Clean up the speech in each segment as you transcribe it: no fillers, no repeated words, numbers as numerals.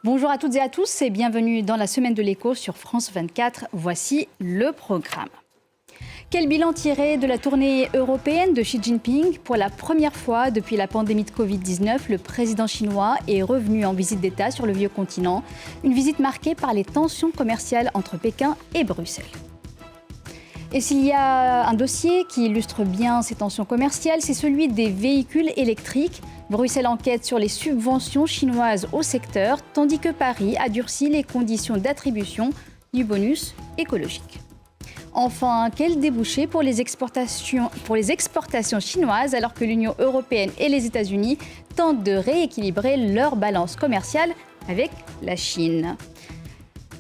Bonjour à toutes et à tous et bienvenue dans la semaine de l'écho sur France 24. Voici le programme. Quel bilan tirer de la tournée européenne de Xi Jinping? Pour la première fois depuis la pandémie de Covid-19, le président chinois est revenu en visite d'État sur le vieux continent. Une visite marquée par les tensions commerciales entre Pékin et Bruxelles. Et s'il y a un dossier qui illustre bien ces tensions commerciales, c'est celui des véhicules électriques. Bruxelles enquête sur les subventions chinoises au secteur, tandis que Paris a durci les conditions d'attribution du bonus écologique. Enfin, quel débouché pour les exportations chinoises alors que l'Union européenne et les États-Unis tentent de rééquilibrer leur balance commerciale avec la Chine.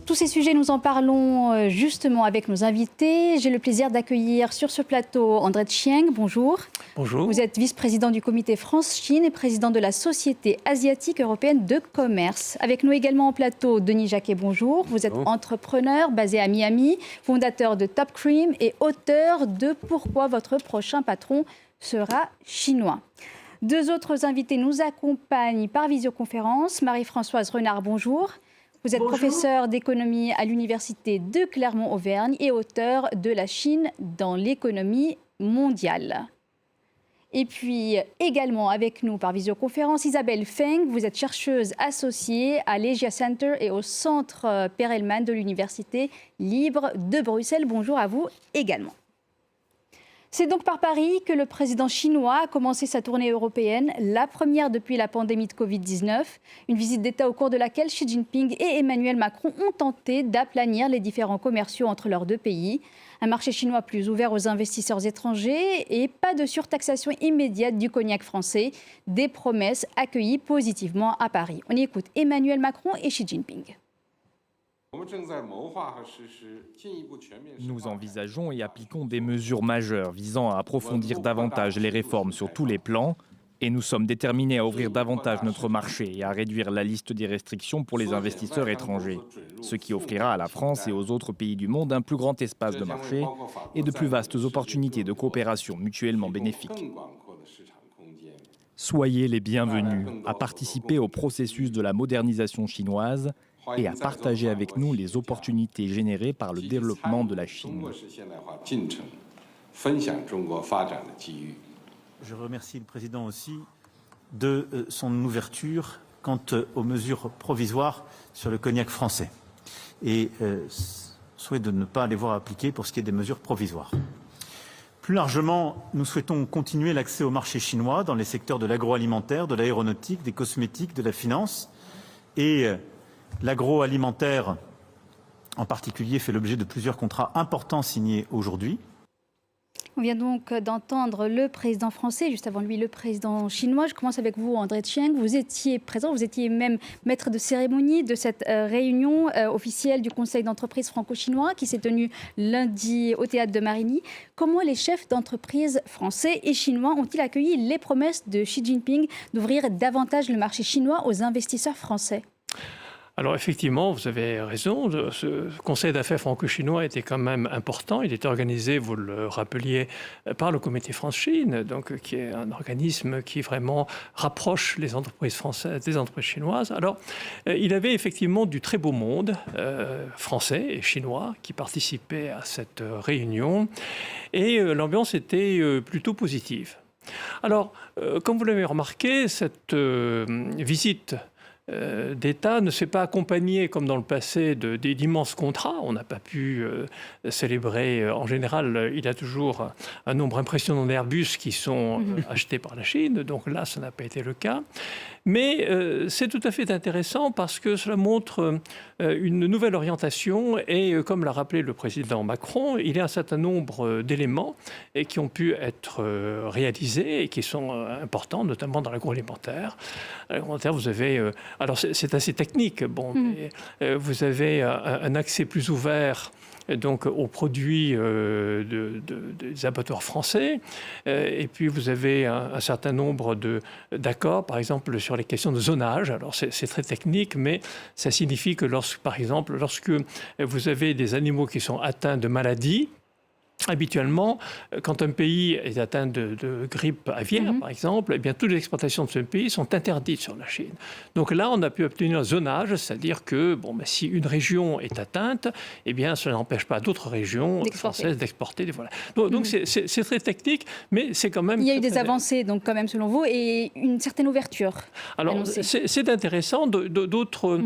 Tous ces sujets, nous en parlons justement avec nos invités. J'ai le plaisir d'accueillir sur ce plateau André Chieng. Bonjour. Bonjour. Vous êtes vice-président du comité France-Chine et président de la Société asiatique européenne de commerce. Avec nous également en plateau, Denis Jacquet, bonjour. Vous êtes entrepreneur basé à Miami, fondateur de Top Cream et auteur de Pourquoi votre prochain patron sera chinois. Deux autres invités nous accompagnent par visioconférence. Marie-Françoise Renard, bonjour. Vous êtes professeur d'économie à l'université de Clermont-Auvergne et auteur de La Chine dans l'économie mondiale. Et puis également avec nous par visioconférence, Isabelle Feng, vous êtes chercheuse associée à l'Asia Center et au Centre Perelman de l'Université libre de Bruxelles. Bonjour à vous également. C'est donc par Paris que le président chinois a commencé sa tournée européenne, la première depuis la pandémie de Covid-19. Une visite d'État au cours de laquelle Xi Jinping et Emmanuel Macron ont tenté d'aplanir les différends commerciaux entre leurs deux pays. Un marché chinois plus ouvert aux investisseurs étrangers et pas de surtaxation immédiate du cognac français. Des promesses accueillies positivement à Paris. On y écoute Emmanuel Macron et Xi Jinping. Nous envisageons et appliquons des mesures majeures visant à approfondir davantage les réformes sur tous les plans et nous sommes déterminés à ouvrir davantage notre marché et à réduire la liste des restrictions pour les investisseurs étrangers, ce qui offrira à la France et aux autres pays du monde un plus grand espace de marché et de plus vastes opportunités de coopération mutuellement bénéfiques. Soyez les bienvenus à participer au processus de la modernisation chinoise et à partager avec nous les opportunités générées par le développement de la Chine. Je remercie le président aussi de son ouverture quant aux mesures provisoires sur le cognac français et souhait de ne pas les voir appliquées pour ce qui est des mesures provisoires. Plus largement, nous souhaitons continuer l'accès au marché chinois dans les secteurs de l'agroalimentaire, de l'aéronautique, des cosmétiques, de la finance et l'agroalimentaire, en particulier, fait l'objet de plusieurs contrats importants signés aujourd'hui. On vient donc d'entendre le président français, juste avant lui le président chinois. Je commence avec vous, André Chieng. Vous étiez présent, vous étiez même maître de cérémonie de cette réunion officielle du Conseil d'entreprise franco-chinois qui s'est tenue lundi au théâtre de Marigny. Comment les chefs d'entreprise français et chinois ont-ils accueilli les promesses de Xi Jinping d'ouvrir davantage le marché chinois aux investisseurs français ? Alors effectivement, vous avez raison, ce Conseil d'affaires franco-chinois était quand même important. Il était organisé, vous le rappeliez, par le comité France-Chine, donc qui est un organisme qui vraiment rapproche les entreprises françaises des entreprises chinoises. Alors, il avait effectivement du très beau monde français et chinois qui participaient à cette réunion et l'ambiance était plutôt positive. Alors, comme vous l'avez remarqué, cette visite d'État ne s'est pas accompagné, comme dans le passé, d'immenses contrats. On n'a pas pu célébrer. En général, il y a toujours un nombre impressionnant d'Airbus qui sont achetés par la Chine. Donc là, ça n'a pas été le cas. Mais c'est tout à fait intéressant parce que cela montre une nouvelle orientation. Et comme l'a rappelé le président Macron, il y a un certain nombre d'éléments qui ont pu être réalisés et qui sont importants, notamment dans l'agroalimentaire. L'agroalimentaire, vous avez... alors, c'est assez technique. Bon, mais, vous avez un accès plus ouvert donc aux produits des abattoirs français. Et puis vous avez un certain nombre d'accords, par exemple sur les questions de zonage. Alors c'est très technique, mais ça signifie que par exemple, lorsque vous avez des animaux qui sont atteints de maladies, Habituellement, quand un pays est atteint de grippe aviaire, par exemple, eh bien, toutes les exportations de ce pays sont interdites sur la Chine. Donc là, on a pu obtenir un zonage, c'est-à-dire que si une région est atteinte, eh bien, cela n'empêche pas d'autres régions françaises d'exporter. Voilà. Donc c'est très technique, mais c'est quand même... Il y a eu des avancées, donc quand même, selon vous, et une certaine ouverture. Alors, c'est intéressant. D'autres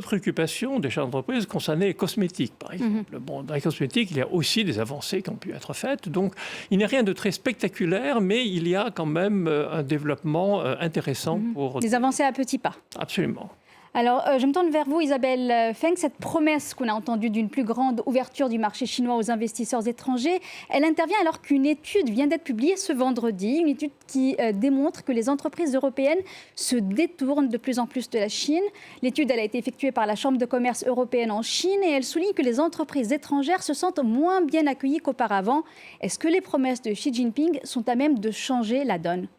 préoccupations des chefs d'entreprise concernaient les cosmétiques, par exemple. Bon, dans les cosmétiques, il y a aussi des avancées qui ont pu être faites. Donc, il n'y a rien de très spectaculaire, mais il y a quand même un développement intéressant pour... Des avancées à petits pas. Absolument. Alors, je me tourne vers vous, Isabelle Feng. Cette promesse qu'on a entendue d'une plus grande ouverture du marché chinois aux investisseurs étrangers, elle intervient alors qu'une étude vient d'être publiée ce vendredi, une étude qui démontre que les entreprises européennes se détournent de plus en plus de la Chine. L'étude, elle a été effectuée par la Chambre de commerce européenne en Chine et elle souligne que les entreprises étrangères se sentent moins bien accueillies qu'auparavant. Est-ce que les promesses de Xi Jinping sont à même de changer la donne ?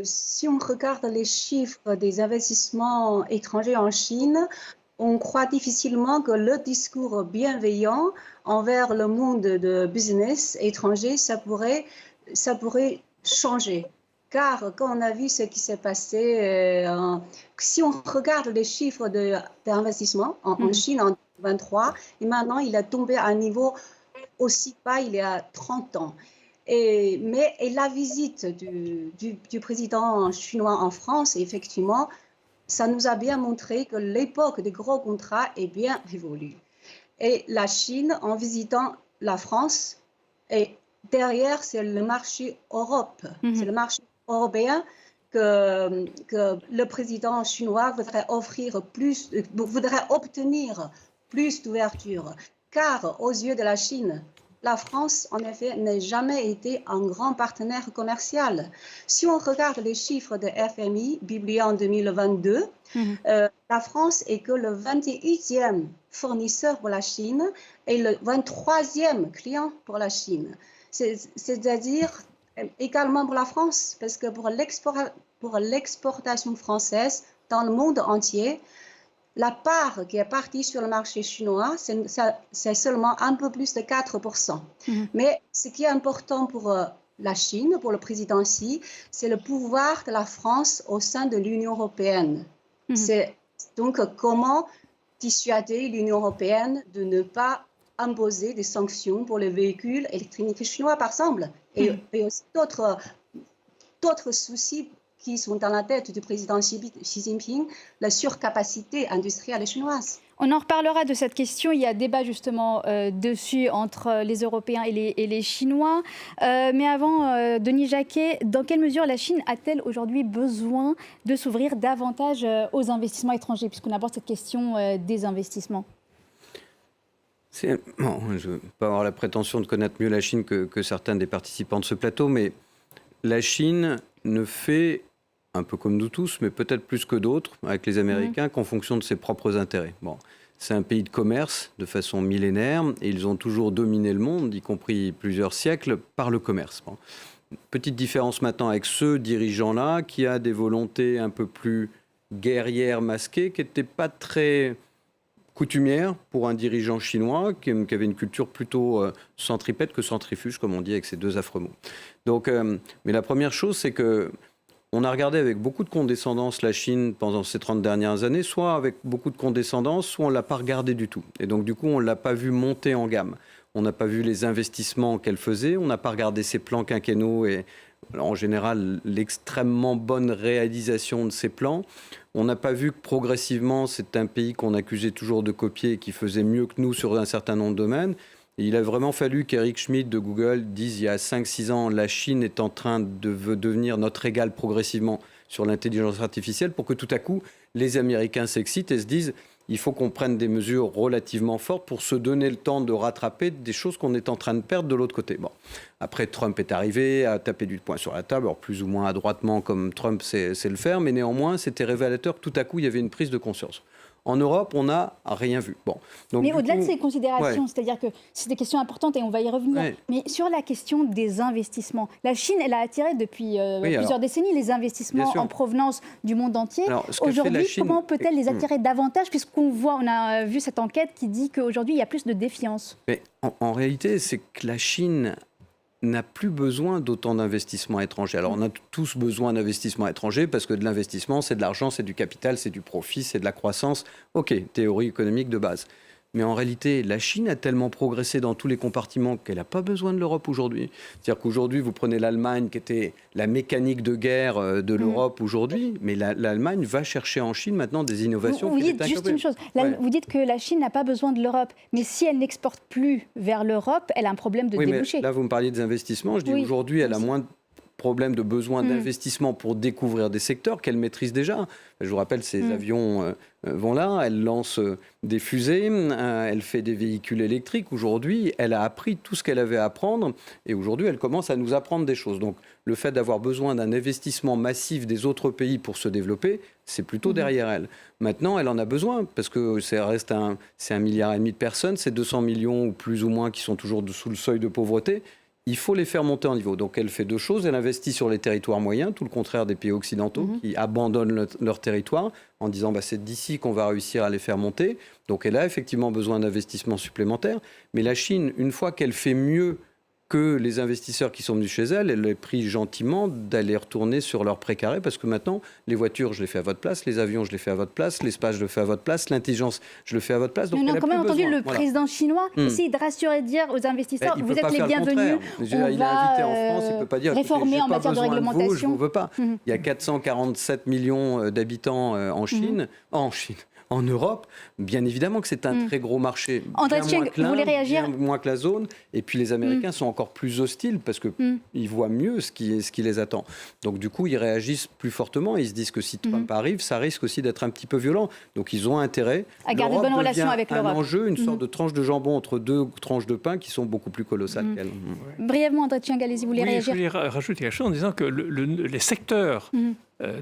Si on regarde les chiffres des investissements étrangers en Chine, on croit difficilement que le discours bienveillant envers le monde de business étranger, ça pourrait changer. Car quand on a vu ce qui s'est passé, si on regarde les chiffres d'investissement en Chine en 2023, et maintenant il est tombé à un niveau aussi bas il y a 30 ans. Et la visite du président chinois en France, effectivement, ça nous a bien montré que l'époque des gros contrats est bien révolue. Et la Chine, en visitant la France, et derrière, c'est le marché Europe, c'est le marché européen que le président chinois voudrait obtenir plus d'ouverture. Car aux yeux de la Chine, la France, en effet, n'a jamais été un grand partenaire commercial. Si on regarde les chiffres de FMI publiés en 2022, la France est que le 21e fournisseur pour la Chine et le 23e client pour la Chine. C'est-à-dire également pour la France, parce que pour l'exportation française dans le monde entier, la part qui est partie sur le marché chinois, c'est seulement un peu plus de 4%. Mais ce qui est important pour la Chine, pour le président Xi, c'est le pouvoir de la France au sein de l'Union européenne. C'est donc comment dissuader l'Union européenne de ne pas imposer des sanctions pour les véhicules électriques chinois, par exemple, et aussi d'autres soucis qui sont dans la tête du président Xi Jinping, la surcapacité industrielle chinoise. On en reparlera de cette question. Il y a débat justement dessus entre les Européens et les Chinois. Mais avant, Denis Jacquet, dans quelle mesure la Chine a-t-elle aujourd'hui besoin de s'ouvrir davantage aux investissements étrangers, puisqu'on aborde cette question des investissements? Bon, je ne veux pas avoir la prétention de connaître mieux la Chine que certains des participants de ce plateau, mais la Chine ne fait, un peu comme nous tous, mais peut-être plus que d'autres, avec les Américains, qu'en fonction de ses propres intérêts. Bon, c'est un pays de commerce de façon millénaire, et ils ont toujours dominé le monde, y compris plusieurs siècles, par le commerce. Bon. Petite différence maintenant avec ce dirigeant-là, qui a des volontés un peu plus guerrières masquées, qui n'étaient pas très coutumières pour un dirigeant chinois, qui avait une culture plutôt centripète que centrifuge, comme on dit avec ces deux affreux mots. Donc, mais la première chose, c'est que on a regardé avec beaucoup de condescendance la Chine pendant ces 30 dernières années, soit avec beaucoup de condescendance, soit on ne l'a pas regardé du tout. Et donc, du coup, on ne l'a pas vu monter en gamme. On n'a pas vu les investissements qu'elle faisait, on n'a pas regardé ses plans quinquennaux et, en général, l'extrêmement bonne réalisation de ces plans. On n'a pas vu que progressivement, c'est un pays qu'on accusait toujours de copier et qui faisait mieux que nous sur un certain nombre de domaines. Et il a vraiment fallu qu'Eric Schmidt de Google dise il y a 5-6 ans, la Chine est en train de devenir notre égal progressivement sur l'intelligence artificielle pour que tout à coup, les Américains s'excitent et se disent il faut qu'on prenne des mesures relativement fortes pour se donner le temps de rattraper des choses qu'on est en train de perdre de l'autre côté. Bon. Après, Trump est arrivé à taper du poing sur la table, alors plus ou moins adroitement comme Trump sait le faire, mais néanmoins, c'était révélateur que tout à coup, il y avait une prise de conscience. En Europe, on n'a rien vu. Bon. Donc, mais au-delà de ces considérations, c'est-à-dire que c'est des questions importantes et on va y revenir, mais sur la question des investissements, la Chine, elle a attiré depuis plusieurs décennies les investissements en provenance du monde entier. Aujourd'hui, comment peut-elle les attirer davantage, puisqu'on voit, on a vu cette enquête qui dit qu'aujourd'hui, il y a plus de défiance. Mais en réalité, c'est que la Chine n'a plus besoin d'autant d'investissements étrangers. Alors, on a tous besoin d'investissements étrangers parce que de l'investissement, c'est de l'argent, c'est du capital, c'est du profit, c'est de la croissance. OK, théorie économique de base. Mais en réalité, la Chine a tellement progressé dans tous les compartiments qu'elle n'a pas besoin de l'Europe aujourd'hui. C'est-à-dire qu'aujourd'hui, vous prenez l'Allemagne, qui était la mécanique de guerre de l'Europe aujourd'hui, mais l'Allemagne va chercher en Chine maintenant des innovations. Vous dites juste une chose, vous dites que la Chine n'a pas besoin de l'Europe, mais si elle n'exporte plus vers l'Europe, elle a un problème de débouché. Là, vous me parliez des investissements. Je dis aujourd'hui, elle a moins de problème de besoin d'investissement pour découvrir des secteurs qu'elle maîtrise déjà. Je vous rappelle, ces avions vont là, elle lance des fusées, elle fait des véhicules électriques. Aujourd'hui, elle a appris tout ce qu'elle avait à apprendre et aujourd'hui, elle commence à nous apprendre des choses. Donc, le fait d'avoir besoin d'un investissement massif des autres pays pour se développer, c'est plutôt derrière elle. Maintenant, elle en a besoin parce que c'est 1,5 milliard de personnes, c'est 200 millions ou plus ou moins qui sont toujours sous le seuil de pauvreté. Il faut les faire monter en niveau. Donc elle fait deux choses. Elle investit sur les territoires moyens, tout le contraire des pays occidentaux qui abandonnent leur territoire en disant c'est d'ici qu'on va réussir à les faire monter. Donc elle a effectivement besoin d'investissements supplémentaires. Mais la Chine, une fois qu'elle fait mieux que les investisseurs qui sont venus chez elle, elle les prie gentiment d'aller retourner sur leur précaré parce que maintenant, les voitures, je les fais à votre place, les avions, je les fais à votre place, l'espace, je le fais à votre place, l'intelligence, je le fais à votre place. Donc on a quand même entendu le président chinois essayer de rassurer, dire aux investisseurs, vous êtes les bienvenus, il est invité en France, il ne peut pas dire réformer en matière de réglementation. Je ne veux pas. Il y a 447 millions d'habitants en Europe, bien évidemment que c'est un très gros marché. André Tcheng, vous voulez réagir ? Bien moins que la zone. Et puis les Américains sont encore plus hostiles parce qu'ils voient mieux ce qui les attend. Donc du coup, ils réagissent plus fortement. Ils se disent que si Trump arrive, ça risque aussi d'être un petit peu violent. Donc ils ont intérêt à garder de bonnes relations avec l'Europe. Un enjeu, une sorte de tranche de jambon entre deux tranches de pain qui sont beaucoup plus colossales qu'elle. Brièvement, André Tcheng, allez-y, vous voulez réagir ? Je voulais rajouter quelque chose en disant que les secteurs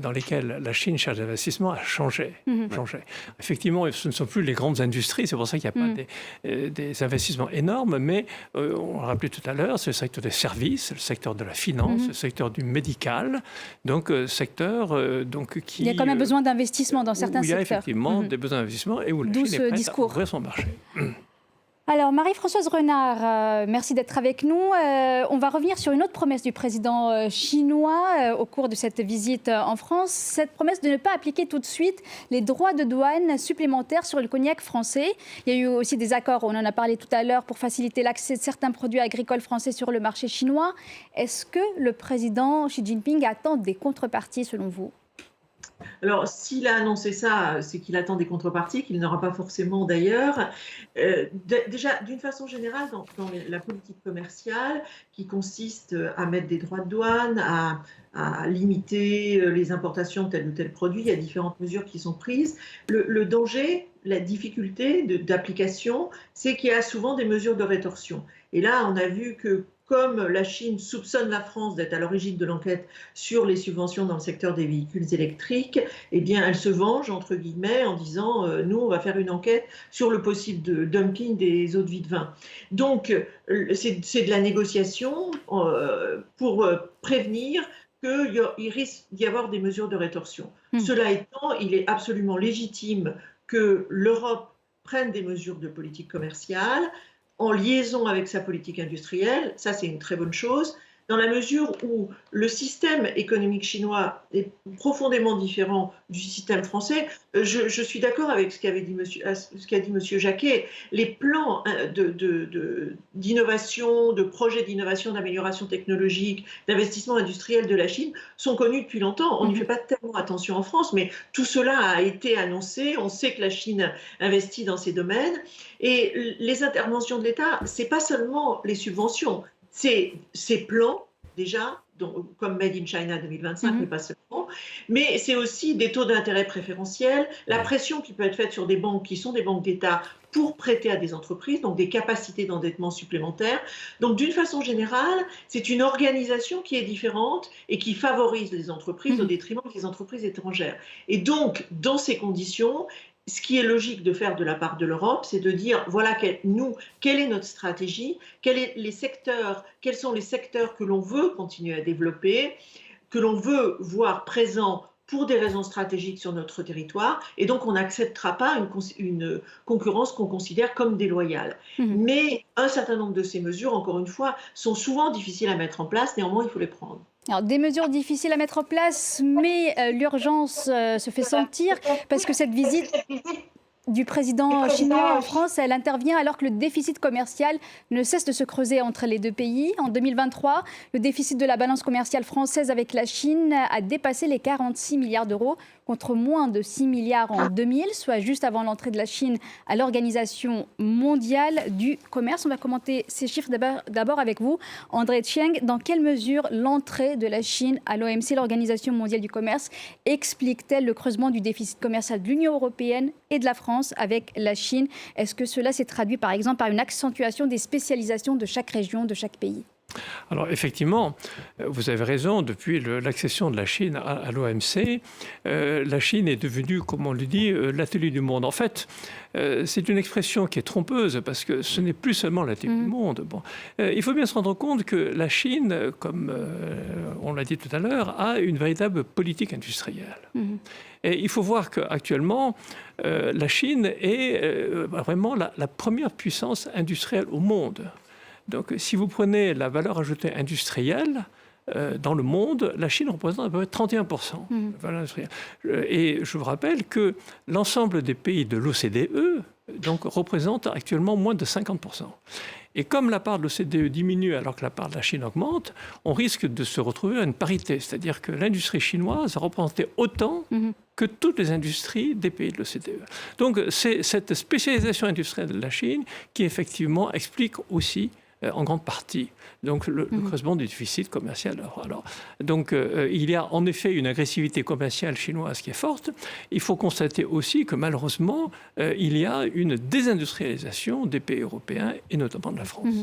dans lesquels la Chine cherche d'investissement a changé. Effectivement, ce ne sont plus les grandes industries, c'est pour ça qu'il n'y a pas des investissements énormes, mais on l'a rappelé tout à l'heure, c'est le secteur des services, le secteur de la finance, le secteur du médical, donc secteur qui... Il y a quand même besoin d'investissement dans certains secteurs. Il y a effectivement des besoins d'investissement et où la Chine est prête à ouvrir son marché. Alors, Marie-Françoise Renard, merci d'être avec nous. On va revenir sur une autre promesse du président chinois au cours de cette visite en France. Cette promesse de ne pas appliquer tout de suite les droits de douane supplémentaires sur le cognac français. Il y a eu aussi des accords, on en a parlé tout à l'heure, pour faciliter l'accès de certains produits agricoles français sur le marché chinois. Est-ce que le président Xi Jinping attend des contreparties selon vous ? Alors, s'il a annoncé ça, c'est qu'il attend des contreparties, qu'il n'aura pas forcément d'ailleurs. Déjà, d'une façon générale, dans la politique commerciale, qui consiste à mettre des droits de douane, à limiter les importations de tel ou tel produit, il y a différentes mesures qui sont prises. Le danger, la difficulté d'application, c'est qu'il y a souvent des mesures de rétorsion. Et là, on a vu que comme la Chine soupçonne la France d'être à l'origine de l'enquête sur les subventions dans le secteur des véhicules électriques, eh bien, elle se venge, entre guillemets, en disant nous, on va faire une enquête sur le possible dumping des eaux de vie de vin. Donc, c'est de la négociation pour prévenir qu'il risque d'y avoir des mesures de rétorsion. Cela étant, il est absolument légitime que l'Europe prenne des mesures de politique commerciale en liaison avec sa politique industrielle. Ça, c'est une très bonne chose, dans la mesure où le système économique chinois est profondément différent du système français. Je suis d'accord avec ce qu'a dit M. Jacquet. Les plans d'innovation, de projets d'innovation, d'amélioration technologique, d'investissement industriel de la Chine sont connus depuis longtemps. On n'y fait pas tellement attention en France, mais tout cela a été annoncé. On sait que la Chine investit dans ces domaines. Et les interventions de l'État, ce n'est pas seulement les subventions. C'est ces plans, déjà, comme Made in China 2025, mais pas seulement, mais c'est aussi des taux d'intérêt préférentiels, la pression qui peut être faite sur des banques qui sont des banques d'État pour prêter à des entreprises, donc des capacités d'endettement supplémentaires. Donc d'une façon générale, c'est une organisation qui est différente et qui favorise les entreprises au détriment des entreprises étrangères. Et donc, dans ces conditions, ce qui est logique de faire de la part de l'Europe, c'est de dire, voilà, quelle est notre stratégie, quels sont les secteurs que l'on veut continuer à développer, que l'on veut voir présents pour des raisons stratégiques sur notre territoire, et donc on n'acceptera pas une concurrence qu'on considère comme déloyale. Mais un certain nombre de ces mesures, encore une fois, sont souvent difficiles à mettre en place, néanmoins il faut les prendre. Alors, des mesures difficiles à mettre en place, mais l'urgence se fait sentir parce que cette visite du président chinois en France, elle intervient alors que le déficit commercial ne cesse de se creuser entre les deux pays. En 2023, le déficit de la balance commerciale française avec la Chine a dépassé les 46 milliards d'euros contre moins de 6 milliards en 2000, soit juste avant l'entrée de la Chine à l'Organisation mondiale du commerce. On va commenter ces chiffres d'abord avec vous, André Chieng. Dans quelle mesure l'entrée de la Chine à l'OMC, l'Organisation mondiale du commerce, explique-t-elle le creusement du déficit commercial de l'Union européenne et de la France avec la Chine? Est-ce que cela s'est traduit par exemple par une accentuation des spécialisations de chaque région, de chaque pays? Alors effectivement, vous avez raison, depuis l'accession de la Chine à l'OMC, la Chine est devenue, comme on le dit, l'atelier du monde. En fait, c'est une expression qui est trompeuse parce que ce n'est plus seulement l'atelier du monde. Bon, il faut bien se rendre compte que la Chine, comme on l'a dit tout à l'heure, a une véritable politique industrielle. Et il faut voir qu'actuellement, la Chine est vraiment la première puissance industrielle au monde. Donc, si vous prenez la valeur ajoutée industrielle dans le monde, la Chine représente à peu près 31% de valeur industrielle. Et je vous rappelle que l'ensemble des pays de l'OCDE représentent actuellement moins de 50%. Et comme la part de l'OCDE diminue alors que la part de la Chine augmente, on risque de se retrouver à une parité. C'est-à-dire que l'industrie chinoise a représenté autant que toutes les industries des pays de l'OCDE. Donc, c'est cette spécialisation industrielle de la Chine qui, effectivement, explique aussi en grande partie donc le creusement du déficit commercial. Donc il y a en effet une agressivité commerciale chinoise qui est forte. Il faut constater aussi que malheureusement il y a une désindustrialisation des pays européens et notamment de la France.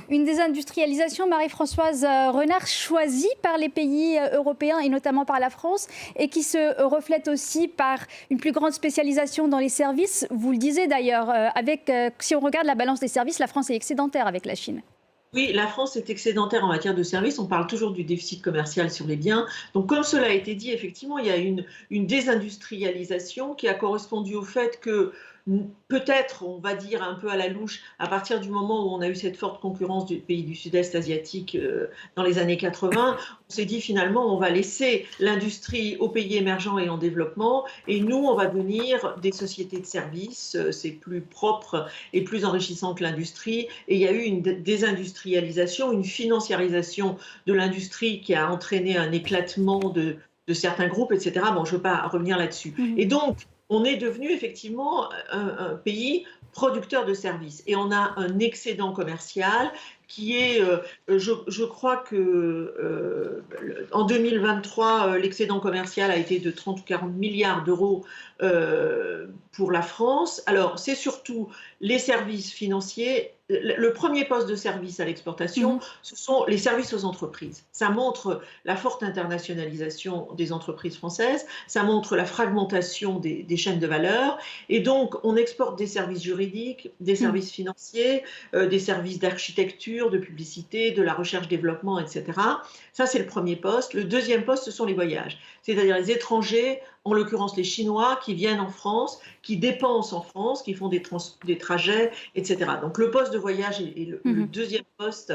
Une désindustrialisation, Marie-Françoise Renard, choisie par les pays européens et notamment par la France et qui se reflète aussi par une plus grande spécialisation dans les services. Vous le disiez d'ailleurs, si on regarde la balance des services, la France est excédentaire avec la Chine. Oui, la France est excédentaire en matière de services. On parle toujours du déficit commercial sur les biens. Donc, comme cela a été dit, effectivement, il y a une désindustrialisation qui a correspondu au fait que peut-être, on va dire un peu à la louche, à partir du moment où on a eu cette forte concurrence du pays du sud-est asiatique dans les années 80, on s'est dit finalement on va laisser l'industrie aux pays émergents et en développement et nous on va devenir des sociétés de services, c'est plus propre et plus enrichissant que l'industrie. Et il y a eu une désindustrialisation, une financiarisation de l'industrie qui a entraîné un éclatement de certains groupes, etc. Bon, je ne veux pas revenir là-dessus. Et donc, on est devenu effectivement un pays producteur de services et on a un excédent commercial qui est, je crois que en 2023, l'excédent commercial a été de 30 ou 40 milliards d'euros pour la France. Alors, c'est surtout les services financiers. Le premier poste de service à l'exportation, ce sont les services aux entreprises. Ça montre la forte internationalisation des entreprises françaises, ça montre la fragmentation des chaînes de valeur. Et donc, on exporte des services juridiques, des services financiers, des services d'architecture, de publicité, de la recherche-développement, etc. Ça, c'est le premier poste. Le deuxième poste, ce sont les voyages, c'est-à-dire les étrangers, en l'occurrence les Chinois, qui viennent en France, qui dépensent en France, qui font des trajets, etc. Donc le poste de voyage est le deuxième poste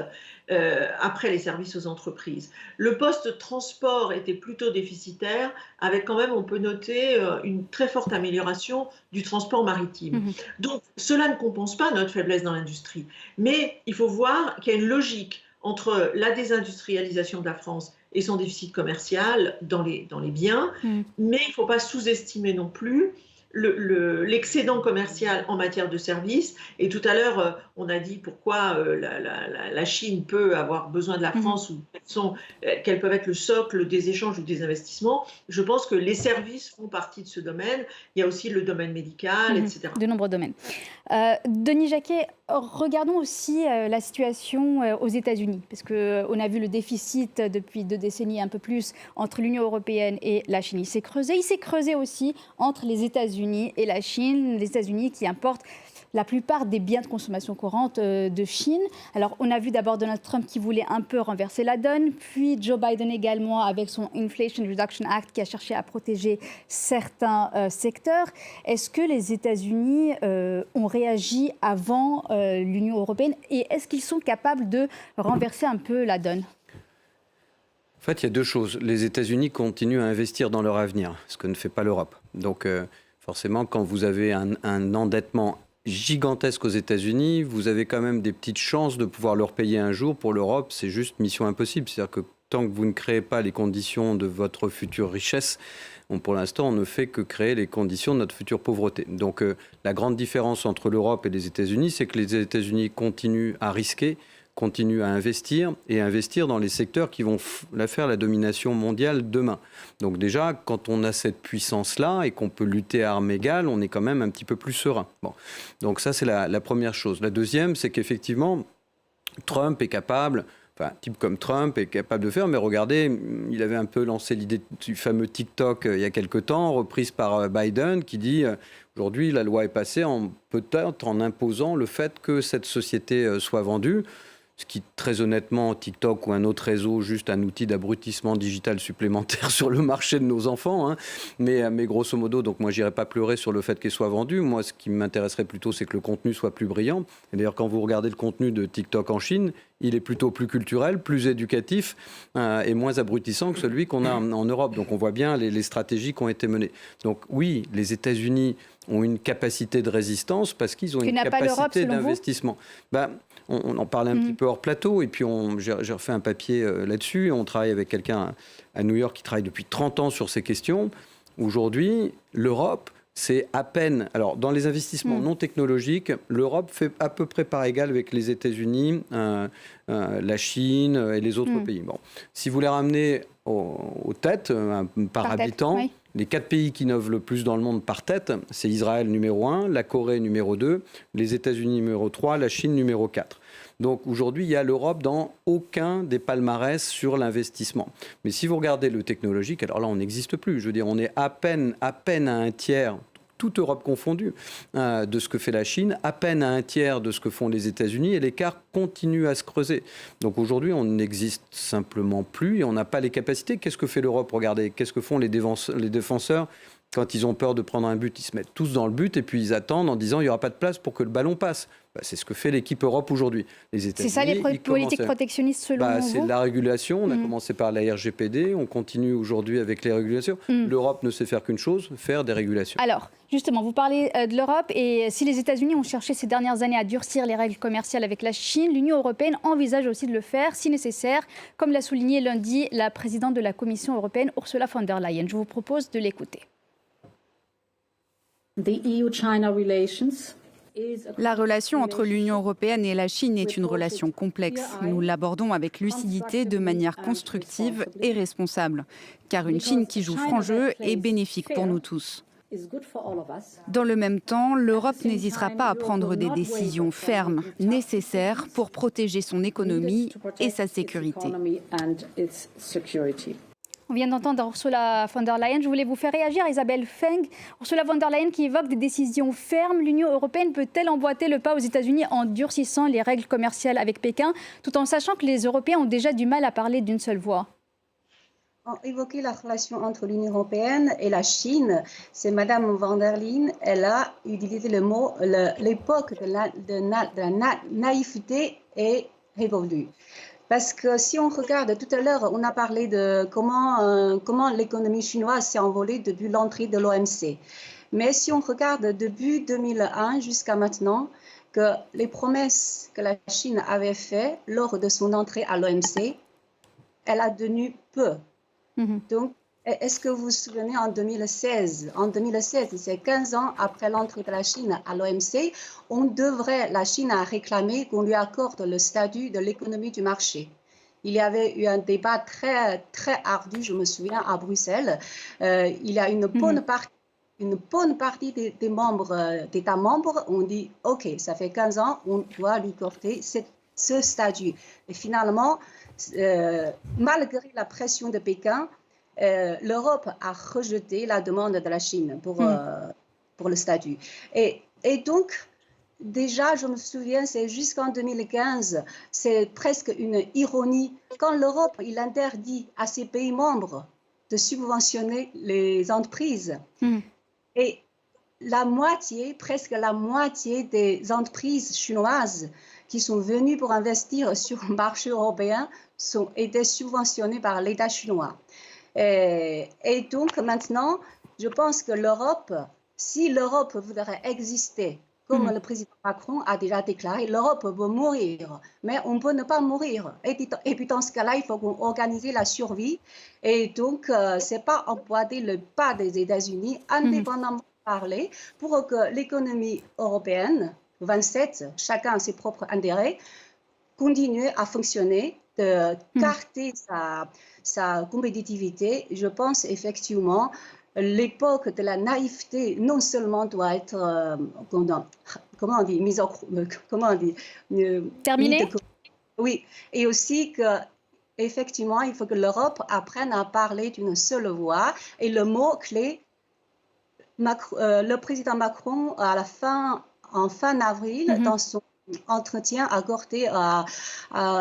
après les services aux entreprises. Le poste transport était plutôt déficitaire, avec quand même, on peut noter, une très forte amélioration du transport maritime. Donc cela ne compense pas notre faiblesse dans l'industrie. Mais il faut voir qu'il y a une logique entre la désindustrialisation de la France et son déficit commercial dans les biens, mais il ne faut pas sous-estimer non plus l'excédent commercial en matière de services. Et tout à l'heure, on a dit pourquoi la Chine peut avoir besoin de la France ou quels peuvent être le socle des échanges ou des investissements. Je pense que les services font partie de ce domaine. Il y a aussi le domaine médical, etc. De nombreux domaines. Denis Jacquet, regardons aussi la situation aux États-Unis, parce qu'on a vu le déficit depuis 2 décennies, un peu plus, entre l'Union européenne et la Chine. Il s'est creusé aussi entre les États-Unis États-Unis et la Chine. Les États-Unis qui importent la plupart des biens de consommation courante de Chine. Alors, on a vu d'abord Donald Trump qui voulait un peu renverser la donne, puis Joe Biden également avec son Inflation Reduction Act qui a cherché à protéger certains secteurs. Est-ce que les États-Unis ont réagi avant l'Union européenne et est-ce qu'ils sont capables de renverser un peu la donne ? En fait, il y a deux choses. Les États-Unis continuent à investir dans leur avenir, ce que ne fait pas l'Europe. Donc, forcément, quand vous avez un endettement gigantesque aux États-Unis, vous avez quand même des petites chances de pouvoir leur payer un jour. Pour l'Europe, c'est juste mission impossible. C'est-à-dire que tant que vous ne créez pas les conditions de votre future richesse, pour l'instant, on ne fait que créer les conditions de notre future pauvreté. Donc, la grande différence entre l'Europe et les États-Unis, c'est que les États-Unis continuent à risquer, continuent à investir et investir dans les secteurs qui vont faire la domination mondiale demain. Donc déjà, quand on a cette puissance-là et qu'on peut lutter à armes égales, on est quand même un petit peu plus serein. Bon. Donc ça, c'est la première chose. La deuxième, c'est qu'effectivement, Trump est capable... Enfin, un type comme Trump est capable de faire, mais regardez, il avait un peu lancé l'idée du fameux TikTok il y a quelque temps, reprise par Biden, qui dit aujourd'hui la loi est passée peut-être en imposant le fait que cette société soit vendue. Ce qui, très honnêtement, TikTok ou un autre réseau, juste un outil d'abrutissement digital supplémentaire sur le marché de nos enfants. Hein. Mais grosso modo, donc moi, j'irai pas pleurer sur le fait qu'elle soit vendue. Moi, ce qui m'intéresserait plutôt, c'est que le contenu soit plus brillant. Et d'ailleurs, quand vous regardez le contenu de TikTok en Chine, il est plutôt plus culturel, plus éducatif et moins abrutissant que celui qu'on a en Europe. Donc, on voit bien les stratégies qui ont été menées. Donc, oui, les États-Unis ont une capacité de résistance parce qu'ils ont une capacité d'investissement. On en parlait un petit peu hors plateau, et puis j'ai refait un papier là-dessus. On travaille avec quelqu'un à New York qui travaille depuis 30 ans sur ces questions. Aujourd'hui, l'Europe, c'est à peine... Alors, dans les investissements non technologiques, l'Europe fait à peu près par égal avec les États-Unis, la Chine et les autres pays. Bon. Si vous les ramenez aux têtes, par habitant... Oui. Les 4 pays qui innovent le plus dans le monde par tête, c'est Israël numéro 1, la Corée numéro 2, les États-Unis numéro 3, la Chine numéro 4. Donc aujourd'hui, il y a l'Europe dans aucun des palmarès sur l'investissement. Mais si vous regardez le technologique, alors là, on n'existe plus. Je veux dire, on est à peine à un tiers, toute Europe confondue, de ce que fait la Chine, à peine à un tiers de ce que font les États-Unis, et l'écart continue à se creuser. Donc aujourd'hui, on n'existe simplement plus et on n'a pas les capacités. Qu'est-ce que fait l'Europe ? Regardez, qu'est-ce que font les défenseurs quand ils ont peur de prendre un but ? Ils se mettent tous dans le but et puis ils attendent en disant il n'y aura pas de place pour que le ballon passe. C'est ce que fait l'équipe Europe aujourd'hui. Les États-Unis, c'est ça les politiques protectionnistes selon vous ? C'est de la régulation. On a commencé par la RGPD. On continue aujourd'hui avec les régulations. L'Europe ne sait faire qu'une chose, faire des régulations. Alors, justement, vous parlez de l'Europe. Et si les États-Unis ont cherché ces dernières années à durcir les règles commerciales avec la Chine, l'Union européenne envisage aussi de le faire, si nécessaire, comme l'a souligné lundi la présidente de la Commission européenne, Ursula von der Leyen. Je vous propose de l'écouter. La relation entre l'Union européenne et la Chine est une relation complexe. Nous l'abordons avec lucidité, de manière constructive et responsable, car une Chine qui joue franc jeu est bénéfique pour nous tous. Dans le même temps, l'Europe n'hésitera pas à prendre des décisions fermes, nécessaires pour protéger son économie et sa sécurité. On vient d'entendre Ursula von der Leyen. Je voulais vous faire réagir, Isabelle Feng. Ursula von der Leyen qui évoque des décisions fermes. L'Union européenne peut-elle emboîter le pas aux États-Unis en durcissant les règles commerciales avec Pékin, tout en sachant que les Européens ont déjà du mal à parler d'une seule voix ? Évoquer la relation entre l'Union européenne et la Chine, c'est Madame von der Leyen, elle a utilisé le mot, l'époque de la naïveté est révolue. Parce que si on regarde, tout à l'heure, on a parlé de comment l'économie chinoise s'est envolée depuis l'entrée de l'OMC. Mais si on regarde depuis 2001 jusqu'à maintenant, que les promesses que la Chine avait faites lors de son entrée à l'OMC, elle a tenu peu. Donc, est-ce que vous vous souvenez en 2016, c'est 15 ans après l'entrée de la Chine à l'OMC, la Chine a réclamé qu'on lui accorde le statut de l'économie du marché. Il y avait eu un débat très, très ardu, je me souviens, à Bruxelles. Il y a une bonne partie des d'États membres ont dit « Ok, ça fait 15 ans, on doit lui accorder ce statut ». Et finalement, malgré la pression de Pékin, l'Europe a rejeté la demande de la Chine pour pour le statut. Et donc, déjà, je me souviens, c'est jusqu'en 2015, c'est presque une ironie. Quand l'Europe, il interdit à ses pays membres de subventionner les entreprises, et la moitié, presque la moitié des entreprises chinoises qui sont venues pour investir sur le marché européen étaient subventionnées par l'État chinois. Et donc maintenant, je pense que l'Europe, si l'Europe voudrait exister, comme le président Macron a déjà déclaré, l'Europe veut mourir, mais on peut ne pas mourir. Et puis dans ce cas-là, il faut organiser la survie. Et donc, c'est pas emboîter le pas des États-Unis, indépendamment parler, pour que l'économie européenne, 27, chacun a ses propres intérêts, continue à fonctionner, de garder sa compétitivité. Je pense effectivement l'époque de la naïveté non seulement doit être terminée. Oui, et aussi que effectivement il faut que l'Europe apprenne à parler d'une seule voix. Et le mot clé, le président Macron en fin avril, dans son entretien accordé à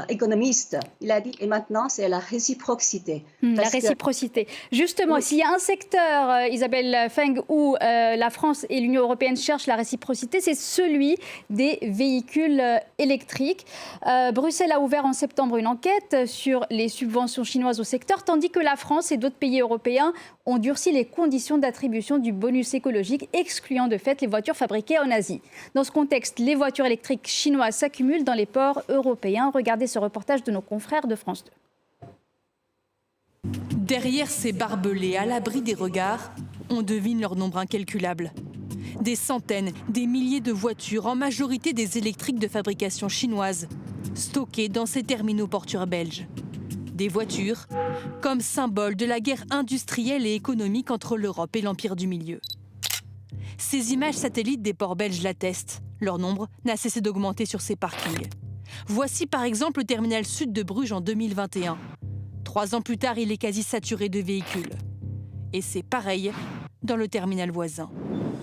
économistes, il a dit, et maintenant c'est la réciprocité. La réciprocité. Justement, s'il y a un secteur, Isabelle Feng, où la France et l'Union européenne cherchent la réciprocité, c'est celui des véhicules électriques. Bruxelles a ouvert en septembre une enquête sur les subventions chinoises au secteur, tandis que la France et d'autres pays européens ont durci les conditions d'attribution du bonus écologique, excluant de fait les voitures fabriquées en Asie. Dans ce contexte, les voitures électriques chinoises s'accumulent dans les ports européens. Regardez ce reportage de nos confrères de France 2. Derrière ces barbelés à l'abri des regards, on devine leur nombre incalculable. Des centaines, des milliers de voitures, en majorité des électriques de fabrication chinoise, stockées dans ces terminaux portuaires belges. Des voitures comme symbole de la guerre industrielle et économique entre l'Europe et l'Empire du Milieu. Ces images satellites des ports belges l'attestent. Leur nombre n'a cessé d'augmenter sur ces parkings. Voici par exemple le terminal sud de Bruges en 2021. 3 ans plus tard, il est quasi saturé de véhicules. Et c'est pareil dans le terminal voisin.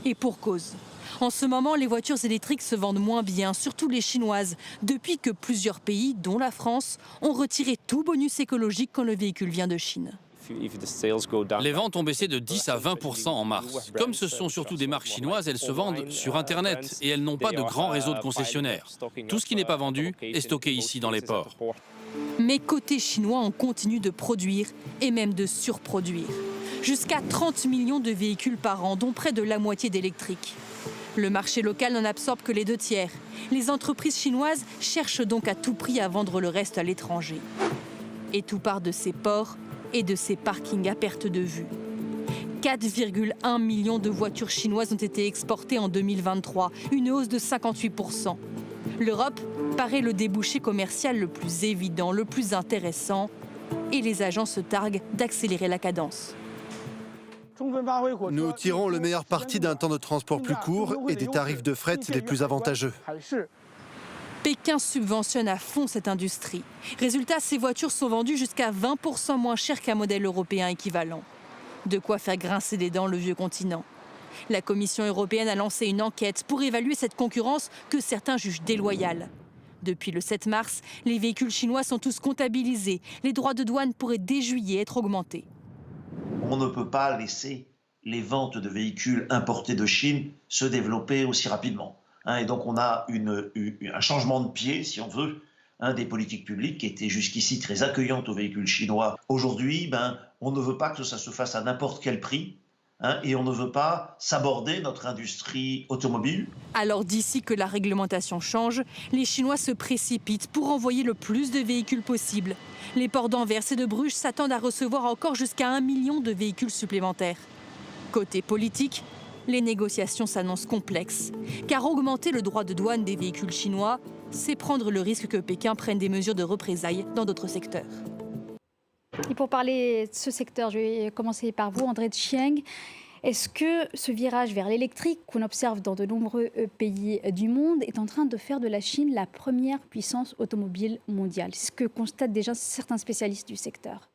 Et pour cause. En ce moment, les voitures électriques se vendent moins bien, surtout les chinoises, depuis que plusieurs pays, dont la France, ont retiré tout bonus écologique quand le véhicule vient de Chine. Les ventes ont baissé de 10 à 20% en mars. Comme ce sont surtout des marques chinoises, elles se vendent sur Internet et elles n'ont pas de grand réseau de concessionnaires. Tout ce qui n'est pas vendu est stocké ici dans les ports. Mais côté chinois, on continue de produire et même de surproduire. Jusqu'à 30 millions de véhicules par an, dont près de la moitié d'électriques. Le marché local n'en absorbe que les 2 tiers. Les entreprises chinoises cherchent donc à tout prix à vendre le reste à l'étranger. Et tout part de ces ports et de ces parkings à perte de vue. 4,1 millions de voitures chinoises ont été exportées en 2023, une hausse de 58%. L'Europe paraît le débouché commercial le plus évident, le plus intéressant, et les agents se targuent d'accélérer la cadence. Nous tirons le meilleur parti d'un temps de transport plus court et des tarifs de fret les plus avantageux. Pékin subventionne à fond cette industrie. Résultat, ces voitures sont vendues jusqu'à 20% moins cher qu'un modèle européen équivalent. De quoi faire grincer des dents le vieux continent. La Commission européenne a lancé une enquête pour évaluer cette concurrence que certains jugent déloyale. Depuis le 7 mars, les véhicules chinois sont tous comptabilisés. Les droits de douane pourraient dès juillet être augmentés. On ne peut pas laisser les ventes de véhicules importés de Chine se développer aussi rapidement. Et donc on a un changement de pied, si on veut, des politiques publiques qui étaient jusqu'ici très accueillantes aux véhicules chinois. Aujourd'hui, on ne veut pas que ça se fasse à n'importe quel prix. Et on ne veut pas saborder notre industrie automobile. Alors d'ici que la réglementation change, les Chinois se précipitent pour envoyer le plus de véhicules possible. Les ports d'Anvers et de Bruges s'attendent à recevoir encore jusqu'à 1 million de véhicules supplémentaires. Côté politique, les négociations s'annoncent complexes. Car augmenter le droit de douane des véhicules chinois, c'est prendre le risque que Pékin prenne des mesures de représailles dans d'autres secteurs. Et pour parler de ce secteur, je vais commencer par vous, André Chieng. Est-ce que ce virage vers l'électrique qu'on observe dans de nombreux pays du monde est en train de faire de la Chine la première puissance automobile mondiale? C'est ce que constatent déjà certains spécialistes du secteur.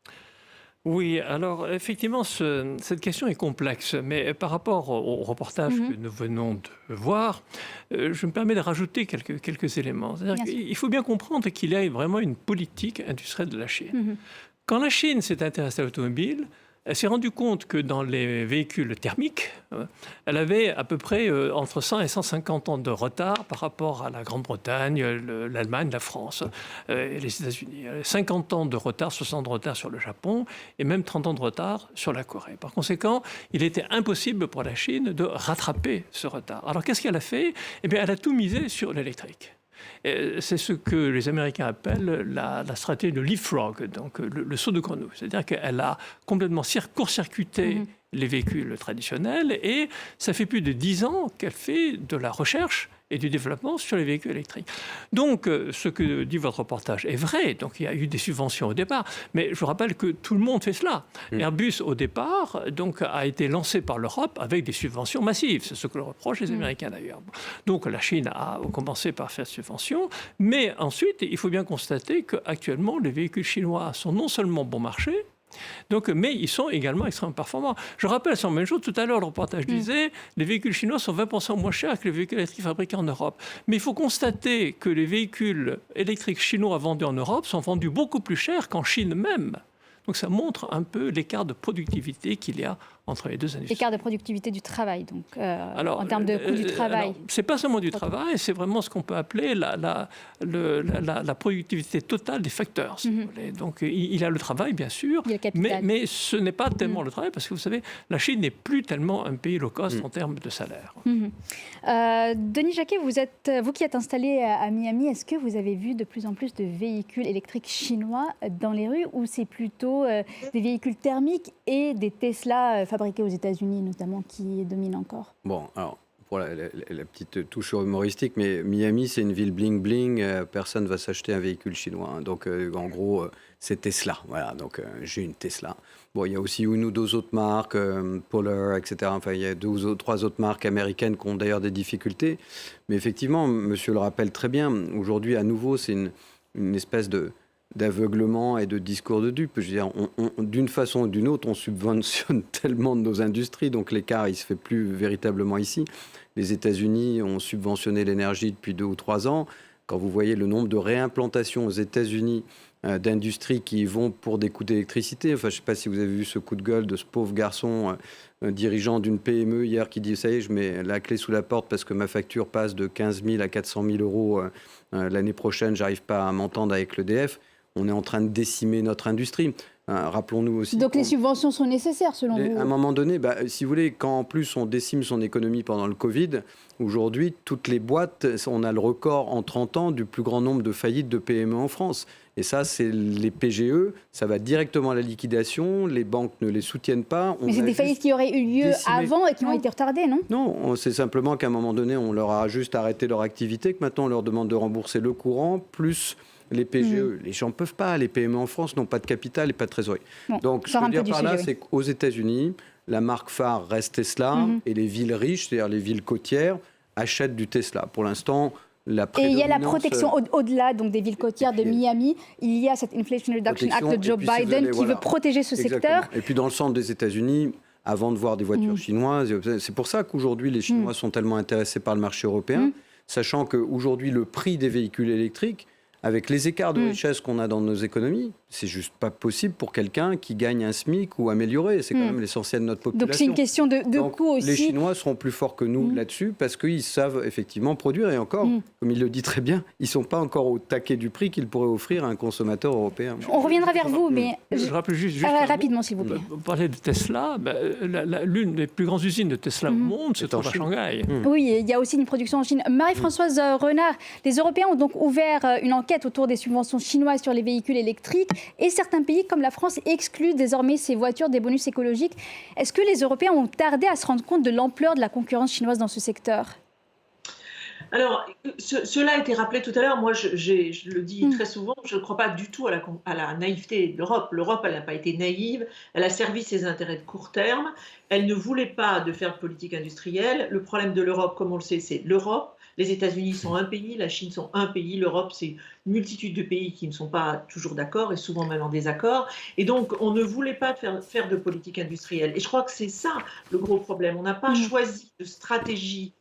Oui, alors effectivement, cette question est complexe, mais par rapport au reportage que nous venons de voir, je me permets de rajouter quelques éléments. C'est-à-dire qu'il faut bien comprendre qu'il y a vraiment une politique industrielle de la Chine. Quand la Chine s'est intéressée à l'automobile, elle s'est rendue compte que dans les véhicules thermiques, elle avait à peu près entre 100 et 150 ans de retard par rapport à la Grande-Bretagne, l'Allemagne, la France et les États-Unis. 50 ans de retard, 60 ans de retard sur le Japon et même 30 ans de retard sur la Corée. Par conséquent, il était impossible pour la Chine de rattraper ce retard. Alors qu'est-ce qu'elle a fait ? Eh bien, elle a tout misé sur l'électrique. C'est ce que les Américains appellent la stratégie de leapfrog, donc le saut de grenouille. C'est-à-dire qu'elle a complètement court-circuité les véhicules traditionnels et ça fait plus de 10 ans qu'elle fait de la recherche et du développement sur les véhicules électriques. Donc, ce que dit votre reportage est vrai. Donc, il y a eu des subventions au départ. Mais je vous rappelle que tout le monde fait cela. Airbus, au départ, donc, a été lancé par l'Europe avec des subventions massives. C'est ce que le reprochent les Américains, d'ailleurs. Donc, la Chine a commencé par faire subventions. Mais ensuite, il faut bien constater qu'actuellement, les véhicules chinois sont non seulement bon marché, donc, mais ils sont également extrêmement performants. Je rappelle, c'est la même chose, tout à l'heure, le reportage disait les véhicules chinois sont 20% moins chers que les véhicules électriques fabriqués en Europe. Mais il faut constater que les véhicules électriques chinois vendus en Europe sont vendus beaucoup plus chers qu'en Chine même. Donc ça montre un peu l'écart de productivité qu'il y a entre les deux industries. L'écart de productivité du travail, donc en termes de coût du travail. Ce n'est pas seulement du travail, c'est vraiment ce qu'on peut appeler la productivité totale des facteurs. Si vous voulez. Donc il y a le travail, bien sûr, mais ce n'est pas tellement le travail, parce que vous savez, la Chine n'est plus tellement un pays low cost en termes de salaire. Denis Jacquet, vous qui êtes installé à Miami, est-ce que vous avez vu de plus en plus de véhicules électriques chinois dans les rues, ou c'est plutôt des véhicules thermiques et des Tesla fabriqués aux États-Unis notamment qui dominent encore? Bon, alors pour la petite touche humoristique, mais Miami c'est une ville bling bling, personne ne va s'acheter un véhicule chinois, hein. Donc en gros c'est Tesla, voilà, donc j'ai une Tesla. Bon, il y a aussi une ou deux autres marques, Polar, etc. Enfin, il y a trois autres marques américaines qui ont d'ailleurs des difficultés, mais effectivement, monsieur le rappelle très bien, aujourd'hui à nouveau c'est une espèce d'aveuglement et de discours de dupe. Je veux dire, d'une façon ou d'une autre, on subventionne tellement de nos industries, donc l'écart, il ne se fait plus véritablement ici. Les États-Unis ont subventionné l'énergie depuis 2 ou 3 ans. Quand vous voyez le nombre de réimplantations aux États-Unis d'industries qui vont pour des coûts d'électricité, enfin, je ne sais pas si vous avez vu ce coup de gueule de ce pauvre garçon dirigeant d'une PME hier qui dit « ça y est, je mets la clé sous la porte parce que ma facture passe de 15 000 à 400 000 euros l'année prochaine, je n'arrive pas à m'entendre avec l'EDF ». On est en train de décimer notre industrie. Rappelons-nous aussi... Donc les subventions sont nécessaires selon vous? À un moment donné, si vous voulez, quand en plus on décime son économie pendant le Covid, aujourd'hui, toutes les boîtes, on a le record en 30 ans du plus grand nombre de faillites de PME en France. Et ça, c'est les PGE, ça va directement à la liquidation, les banques ne les soutiennent pas. Mais c'est des faillites qui auraient eu lieu avant et qui ont été retardées, non? Non, c'est simplement qu'à un moment donné, on leur a juste arrêté leur activité, que maintenant on leur demande de rembourser le courant, plus... les PGE, les gens ne peuvent pas. Les PME en France n'ont pas de capital et pas de trésorerie. Bon, donc, ce que je veux dire par là, c'est qu'aux États-Unis, la marque phare reste Tesla et les villes riches, c'est-à-dire les villes côtières, achètent du Tesla. Pour l'instant, la prédominance... Et il y a la protection au-delà donc, des villes côtières de Miami. Il y a cette Inflation Reduction Act de Joe Biden qui veut protéger ce secteur. Et puis dans le centre des États-Unis, avant de voir des voitures chinoises, c'est pour ça qu'aujourd'hui, les Chinois sont tellement intéressés par le marché européen, sachant qu'aujourd'hui, le prix des véhicules électriques, avec les écarts de richesse qu'on a dans nos économies, c'est juste pas possible pour quelqu'un qui gagne un SMIC ou amélioré. C'est quand même l'essentiel de notre population. Donc c'est une question de coût aussi. Les Chinois seront plus forts que nous là-dessus parce qu'ils savent effectivement produire. Et encore, comme il le dit très bien, ils ne sont pas encore au taquet du prix qu'ils pourraient offrir à un consommateur européen. On reviendra vers vous, mais... Je rappelle juste rapidement, s'il vous plaît. Vous parlez de Tesla. L'une des plus grandes usines de Tesla au monde se trouve à Shanghai. Oui, il y a aussi une production en Chine. Marie-Françoise Renard, les Européens ont donc ouvert une enquête autour des subventions chinoises sur les véhicules électriques. Et certains pays comme la France excluent désormais ces voitures des bonus écologiques. Est-ce que les Européens ont tardé à se rendre compte de l'ampleur de la concurrence chinoise dans ce secteur? Alors, cela a été rappelé tout à l'heure. Moi, je le dis très souvent, je ne crois pas du tout à la naïveté de l'Europe. L'Europe, elle n'a pas été naïve. Elle a servi ses intérêts de court terme. Elle ne voulait pas de faire de politique industrielle. Le problème de l'Europe, comme on le sait, c'est l'Europe. Les États-Unis sont un pays, la Chine sont un pays, l'Europe c'est une multitude de pays qui ne sont pas toujours d'accord et souvent même en désaccord. Et donc on ne voulait pas faire de politique industrielle. Et je crois que c'est ça le gros problème. On n'a pas choisi de stratégie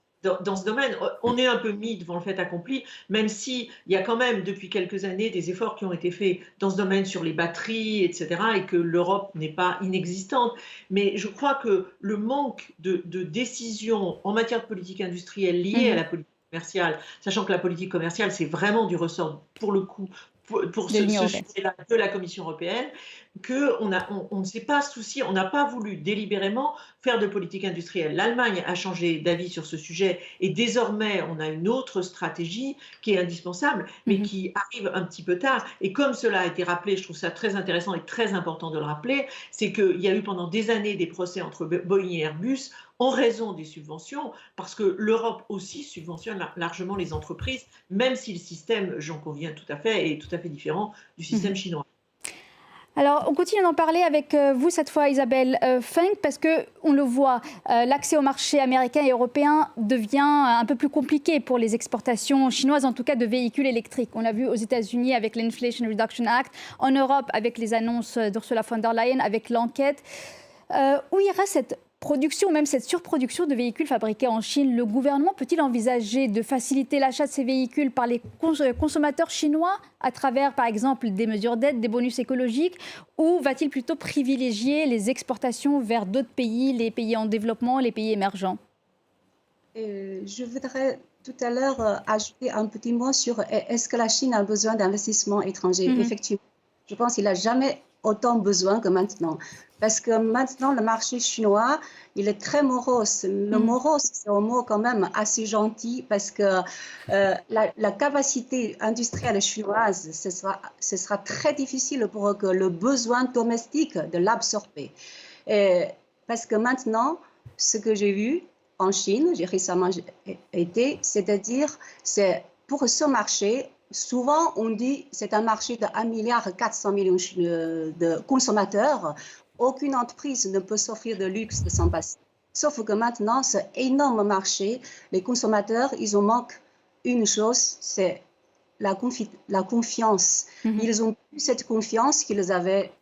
dans ce domaine. On est un peu mis devant le fait accompli, même s'il y a quand même depuis quelques années des efforts qui ont été faits dans ce domaine sur les batteries, etc., et que l'Europe n'est pas inexistante. Mais je crois que le manque de décisions en matière de politique industrielle liée à la politique commerciale, sachant que la politique commerciale, c'est vraiment du ressort, pour le coup, pour ce sujet-là de la Commission européenne, qu'on ne s'est pas soucié, on n'a pas voulu délibérément faire de politique industrielle. L'Allemagne a changé d'avis sur ce sujet et désormais on a une autre stratégie qui est indispensable mais qui arrive un petit peu tard. Et comme cela a été rappelé, je trouve ça très intéressant et très important de le rappeler, c'est qu'il y a eu pendant des années des procès entre Boeing et Airbus en raison des subventions, parce que l'Europe aussi subventionne largement les entreprises, même si le système, j'en conviens tout à fait, est tout à fait différent du système chinois. Alors, on continue d'en parler avec vous cette fois, Isabelle Feng, parce qu'on le voit, l'accès au marché américain et européen devient un peu plus compliqué pour les exportations chinoises, en tout cas de véhicules électriques. On l'a vu aux États-Unis avec l'Inflation Reduction Act, en Europe avec les annonces d'Ursula von der Leyen, avec l'enquête. Où ira cette production, même cette surproduction de véhicules fabriqués en Chine? Le gouvernement peut-il envisager de faciliter l'achat de ces véhicules par les consommateurs chinois à travers, par exemple, des mesures d'aide, des bonus écologiques, ou va-t-il plutôt privilégier les exportations vers d'autres pays, les pays en développement, les pays émergents? Je voudrais tout à l'heure ajouter un petit mot sur est-ce que la Chine a besoin d'investissements étrangers? Effectivement, je pense qu'il n'a jamais autant besoin que maintenant. Parce que maintenant, le marché chinois, il est très morose. Le morose, c'est un mot quand même assez gentil parce que la capacité industrielle chinoise, ce sera très difficile pour que le besoin domestique de l'absorber. Parce que maintenant, ce que j'ai vu en Chine, j'ai récemment été, c'est-à-dire, c'est pour ce marché, souvent on dit c'est un marché de 1,4 milliard de consommateurs. Aucune entreprise ne peut s'offrir de luxe de s'en passer. Sauf que maintenant, ce énorme marché, les consommateurs, ils en manquent une chose, c'est la confiance. Ils ont plus cette confiance qu'ils avaient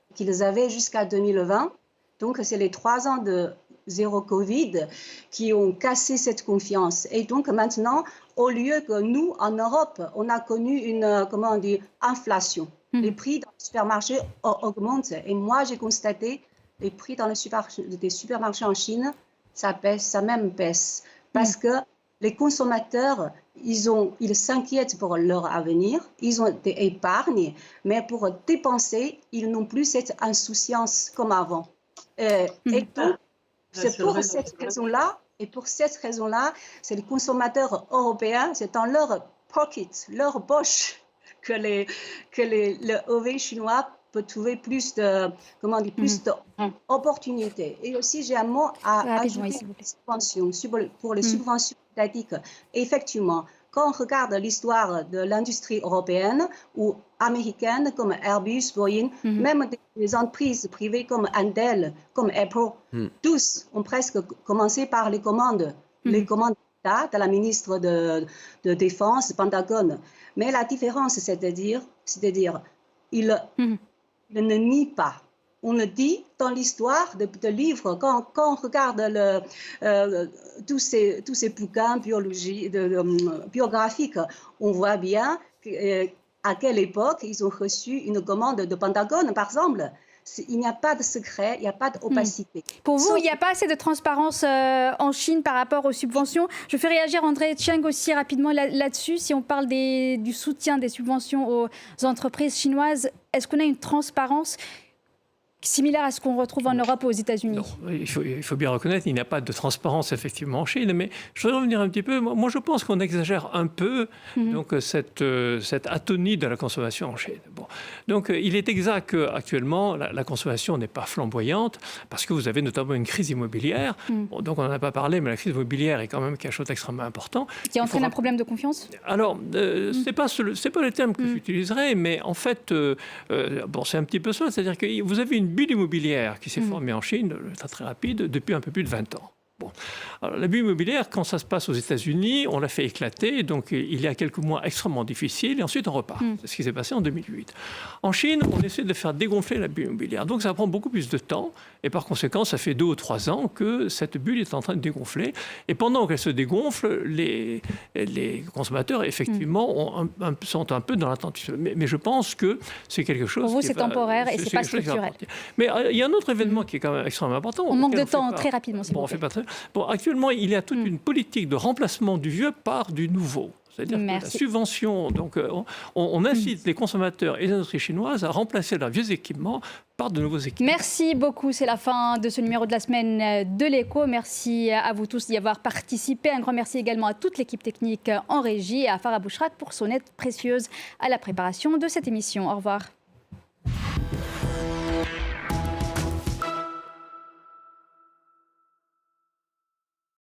jusqu'à 2020. Donc, c'est les 3 ans de zéro Covid qui ont cassé cette confiance. Et donc, maintenant, au lieu que nous, en Europe, on a connu une, inflation. Les prix dans les supermarchés augmentent. Et moi, j'ai constaté les prix dans les supermarchés en Chine, ça même baisse. Parce que les consommateurs, ils s'inquiètent pour leur avenir, ils ont des épargnes, mais pour dépenser, ils n'ont plus cette insouciance comme avant. Et donc, c'est pour cette raison-là, c'est les consommateurs européens, c'est dans leur pocket, leur poche, que le OV chinois peut trouver plus d'opportunités. Et aussi, j'ai un mot à ajouter pour les subventions étatiques. Effectivement, quand on regarde l'histoire de l'industrie européenne ou américaine comme Airbus, Boeing, même des entreprises privées comme Intel, comme Apple, tous ont presque commencé par les commandes d'État de la ministre de Défense, Pentagone. Mais la différence, c'est-à-dire, il ne nie pas. On le dit dans l'histoire de livres, quand on regarde tous ces bouquins biographiques, on voit bien à quelle époque ils ont reçu une commande de Pentagone, par exemple. Il n'y a pas de secret, il n'y a pas d'opacité. Pour vous, il n'y a pas assez de transparence en Chine par rapport aux subventions. Je fais réagir André Cheng aussi rapidement là-dessus. Si on parle du soutien des subventions aux entreprises chinoises, est-ce qu'on a une transparence similaire à ce qu'on retrouve en Europe ou aux États-Unis? Il faut bien reconnaître qu'il n'y a pas de transparence effectivement en Chine, mais je voudrais revenir un petit peu. Moi, je pense qu'on exagère un peu donc, cette atonie de la consommation en Chine. Bon. Donc, il est exact qu'actuellement, la consommation n'est pas flamboyante parce que vous avez notamment une crise immobilière. Bon, donc, on n'en a pas parlé, mais la crise immobilière est quand même quelque chose d'extrêmement important. Qui entraîne un problème de confiance? Alors, c'est pas le terme que j'utiliserai, mais en fait, c'est un petit peu ça. C'est-à-dire que vous avez une bulle immobilière qui s'est formée en Chine, très rapide, depuis un peu plus de 20 ans. Bon. Bon. Alors, l'abus immobilier, quand ça se passe aux États-Unis, on l'a fait éclater, donc il y a quelques mois extrêmement difficile, et ensuite on repart. C'est ce qui s'est passé en 2008. En Chine, on essaie de faire dégonfler la bulle immobilière, donc ça prend beaucoup plus de temps, et par conséquent, ça fait 2 ou 3 ans que cette bulle est en train de dégonfler, et pendant qu'elle se dégonfle, les consommateurs, effectivement, sont un peu dans l'attente. Mais je pense que c'est quelque chose... Pour vous, c'est temporaire et c'est pas structurel. Mais il y a un autre événement qui est quand même extrêmement important. On manque de temps très rapidement. Actuellement, il y a toute une politique de remplacement du vieux par du nouveau. C'est-à-dire que la subvention, donc on incite les consommateurs et les industries chinoises à remplacer leurs vieux équipements par de nouveaux équipements. Merci beaucoup, c'est la fin de ce numéro de la semaine de l'Écho. Merci à vous tous d'y avoir participé. Un grand merci également à toute l'équipe technique en régie et à Farah Bouchrak pour son aide précieuse à la préparation de cette émission. Au revoir.